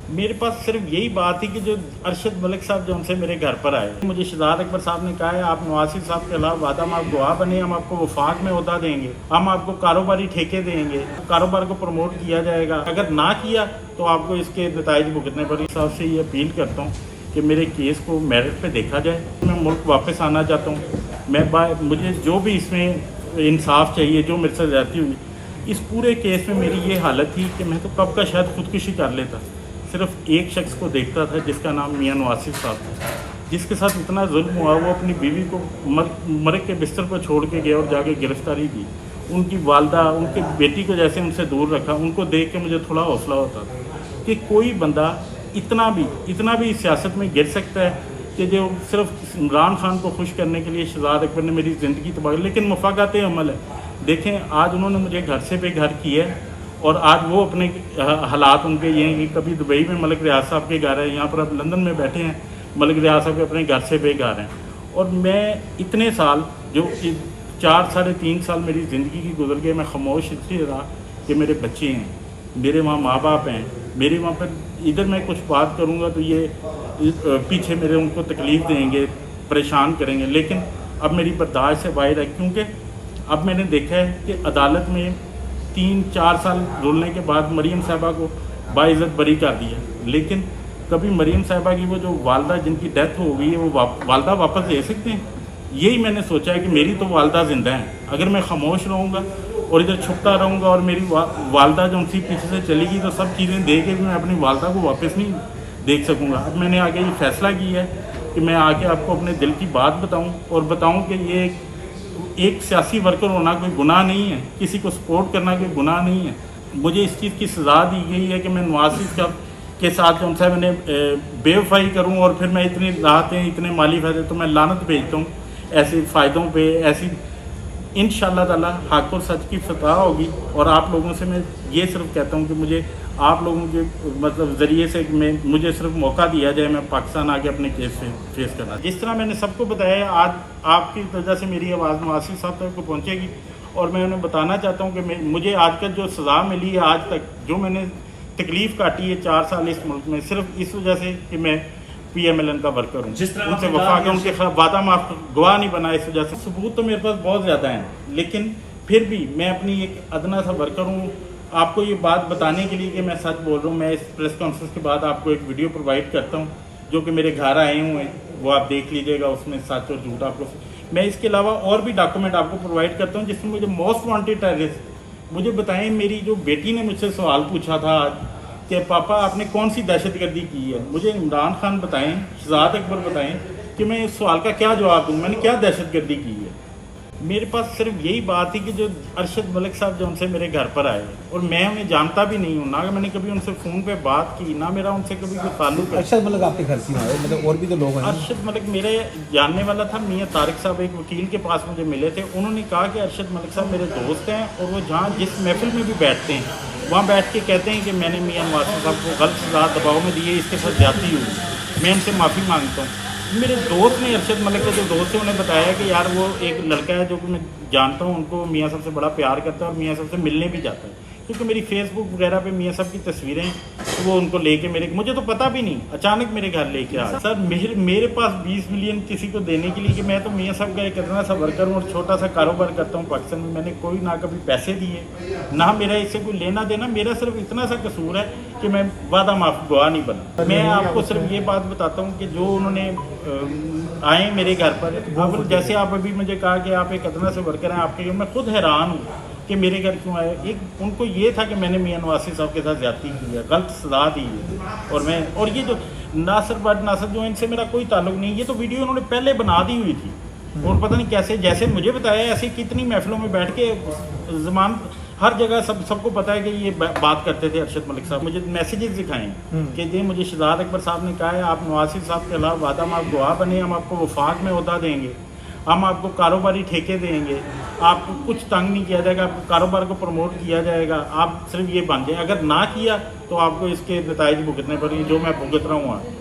میرے پاس صرف یہی بات تھی کہ جو ارشد ملک صاحب جو ان سے میرے گھر پر آئے، مجھے شہزاد اکبر صاحب نے کہا ہے آپ نواز شریف صاحب کے علاوہ وعدہ ہم آپ گواہ بنے، ہم آپ کو وفاق میں عہدہ دیں گے، ہم آپ کو کاروباری ٹھیکے دیں گے، کاروبار کو پروموٹ کیا جائے گا، اگر نہ کیا تو آپ کو اس کے نتائج بھگتنے پڑیں۔ صاحب سے یہ اپیل کرتا ہوں کہ میرے کیس کو میرٹ پہ دیکھا جائے، میں ملک واپس آنا چاہتا ہوں، مجھے جو بھی اس میں انصاف چاہیے، جو میرے سے زیادتی ہوئی اس پورے کیس میں میری یہ حالت تھی کہ میں تو کب کا شاید خودکشی کر لیتا، صرف ایک شخص کو دیکھتا تھا جس کا نام میاں نواز شریف صاحب تھا، جس کے ساتھ اتنا ظلم ہوا، وہ اپنی بیوی کو مرگ کے بستر پر چھوڑ کے گیا اور جا کے گرفتاری دی، ان کی والدہ ان کی بیٹی کو جیسے ان سے دور رکھا، ان کو دیکھ کے مجھے تھوڑا حوصلہ ہوتا تھا کہ کوئی بندہ اتنا بھی سیاست میں گر سکتا ہے کہ جو صرف عمران خان کو خوش کرنے کے لیے شہزاد اکبر نے میری زندگی تباہ کی، لیکن مفاقات عمل ہے۔ دیکھیں آج انہوں نے مجھے گھر سے بے گھر کیا ہے اور آج وہ اپنے حالات ان کے یہ ہیں کہ کبھی دبئی میں ملک ریاض صاحب کے گھر ہے، یہاں پر اب لندن میں بیٹھے ہیں، ملک ریاض صاحب کے اپنے گھر سے بے گھر ہیں، اور میں اتنے سال جو 4 ساڑھے 3 سال میری زندگی کی گزر گئے، میں خاموش اس لیے رہا کہ میرے بچے ہیں، میرے وہاں ماں باپ ہیں، میرے وہاں پر ادھر میں کچھ بات کروں گا تو یہ پیچھے میرے ان کو تکلیف دیں گے، پریشان کریں گے، لیکن اب میری برداشت سے باہر ہے، کیونکہ اب میں نے دیکھا ہے کہ عدالت میں 3-4 سال رولنے کے بعد مریم صاحبہ کو باعزت بری کر دیا، لیکن کبھی مریم صاحبہ کی وہ جو والدہ جن کی ڈیتھ ہو گئی ہے وہ والدہ واپس لے سکتے ہیں؟ یہی میں نے سوچا ہے کہ میری تو والدہ زندہ ہیں، اگر میں خاموش رہوں گا اور ادھر چھپتا رہوں گا اور میری والدہ جو ان سے پیچھے سے چلی گئی تو سب چیزیں دے کے بھی میں اپنی والدہ کو واپس نہیں دیکھ سکوں گا۔ اب میں نے آگے یہ فیصلہ کیا ہے کہ میں آ کے آپ کو اپنے دل کی بات بتاؤں اور بتاؤں کہ یہ ایک سیاسی ورکر ہونا کوئی گناہ نہیں ہے، کسی کو سپورٹ کرنا کوئی گناہ نہیں ہے۔ مجھے اس چیز کی سزا دی گئی ہے کہ میں نواز شریف صاحب کے ساتھ جو ان سے میں نے بے وفائی کروں اور پھر میں اتنی راحتیں اتنے مالی فائدے، تو میں لعنت بھیجتا ہوں ایسے فائدوں پہ، ایسی انشاءاللہ تعالی حق اور سچ کی فتح ہوگی۔ اور آپ لوگوں سے میں یہ صرف کہتا ہوں کہ مجھے آپ لوگوں کے ذریعے سے مجھے صرف موقع دیا جائے، میں پاکستان آ کے اپنے کیس فیس کرنا۔ جس طرح میں نے سب کو بتایا، آج آپ کی وجہ سے میری آواز نواز شریف صاحب تک کو پہنچے گی، اور میں انہیں بتانا چاہتا ہوں کہ مجھے آج تک جو سزا ملی ہے، آج تک جو میں نے تکلیف کاٹی ہے 4 سال اس ملک میں، صرف اس وجہ سے کہ میں پی ایم ایل این کا ورکر ہوں، ان سے وفا کے ان کے خلاف وعدہ معاف گواہ نہیں بنا، اس وجہ سے ثبوت تو میرے پاس بہت زیادہ ہیں، لیکن پھر بھی میں اپنی ایک ادنا سا ورکر ہوں۔ آپ کو یہ بات بتانے کے لیے کہ میں سچ بول رہا ہوں، میں اس پریس کانفرنس کے بعد آپ کو ایک ویڈیو پرووائڈ کرتا ہوں جو کہ میرے گھر آئے ہوئے ہیں، وہ آپ دیکھ لیجیے گا، اس میں سچ اور جھوٹ آپ کو۔ میں اس کے علاوہ اور بھی ڈاکومنٹ آپ کو پرووائڈ کرتا ہوں جس میں مجھے موسٹ وانٹیڈ ٹیررسٹ، مجھے بتائیں میری جو بیٹی نے مجھ سے سوال پوچھا تھا آج کہ پاپا آپ نے کون سی دہشت گردی کی ہے، مجھے عمران خان بتائیں، شہزاد اکبر بتائیں کہ میں اس سوال کا کیا جواب دوں، میں نے کیا دہشت گردی کی ہے۔ میرے پاس صرف یہی بات تھی کہ جو ارشد ملک صاحب جو ان سے میرے گھر پر آئے، اور میں انہیں جانتا بھی نہیں ہوں، نہ میں نے کبھی ان سے فون پہ بات کی، نہ میرا ان سے کبھی کوئی تعلق ہے۔ ارشد ملک آپ کے گھر سے آئے، مطلب اور بھی تو لوگ ہیں؟ ارشد ملک میرے جاننے والا تھا، میاں طارق صاحب ایک وکیل کے پاس مجھے ملے تھے، انہوں نے کہا کہ ارشد ملک صاحب میرے دوست ہیں، اور وہ جہاں جس محفل میں بھی بیٹھتے ہیں وہاں بیٹھ کے کہتے ہیں کہ میں نے میاں نواز شریف صاحب کو غلط سزا دباؤ میں دی ہے، اس کے ساتھ زیادتی ہوئی، میں ان سے معافی مانگتا ہوں۔ میرے دوست نے، ارشد ملک کے جو دوست ہیں، انہیں بتایا کہ یار وہ ایک لڑکا ہے جو کہ میں جانتا ہوں، ان کو میاں صاحب سے بڑا پیار کرتا ہے اور میاں صاحب سے ملنے بھی جاتا ہے، کیونکہ میری فیس بک وغیرہ پہ میاں صاحب کی تصویریں وہ ان کو لے کے مجھے تو پتہ بھی نہیں، اچانک میرے گھر لے کے آیا۔ سر میرے پاس 20 ملین کسی کو دینے کے لیے کہ میں تو میاں صاحب کا ایک اتنا سا ورکر ہوں اور چھوٹا سا کاروبار کرتا ہوں پاکستان میں، میں نے کوئی نہ کبھی پیسے دیے، نہ میرا اس سے کوئی لینا دینا، میرا صرف اتنا سا قصور ہے کہ میں وعدہ معاف گواہ نہیں بنا۔ میں آپ کو صرف یہ بات بتاتا ہوں کہ جو انہوں نے آئے میرے گھر پر، جیسے آپ ابھی مجھے کہا کہ آپ ایک ادنا سے ورکر ہیں آپ کے، میں خود حیران ہوں کہ میرے گھر کیوں آئے۔ ایک ان کو یہ تھا کہ میں نے میاں نواز شریف صاحب کے ساتھ زیادتی کی ہے، غلط سزا دی ہے، اور یہ جو ناصر جو ان سے میرا کوئی تعلق نہیں، یہ تو ویڈیو انہوں نے پہلے بنا دی ہوئی تھی، اور پتہ نہیں کیسے، جیسے مجھے بتایا ایسے کتنی محفلوں میں بیٹھ کے ہر جگہ سب کو پتہ ہے کہ یہ بات کرتے تھے ارشد ملک صاحب۔ مجھے میسیجز دکھائیں کہ جی مجھے شہزاد اکبر صاحب نے کہا ہے آپ نواز شریف صاحب کے علاوہ وعدہ ہم آپ گواہ بنے، ہم آپ کو وفاق میں عہدہ دیں گے، ہم آپ کو کاروباری ٹھیکے دیں گے، آپ کو کچھ تنگ نہیں کیا جائے گا، آپ کو کاروبار کو پروموٹ کیا جائے گا، آپ صرف یہ بن جائیں، اگر نہ کیا تو آپ کو اس کے نتائج بھگتنے پڑیں گے جو میں بھگت رہا ہوں۔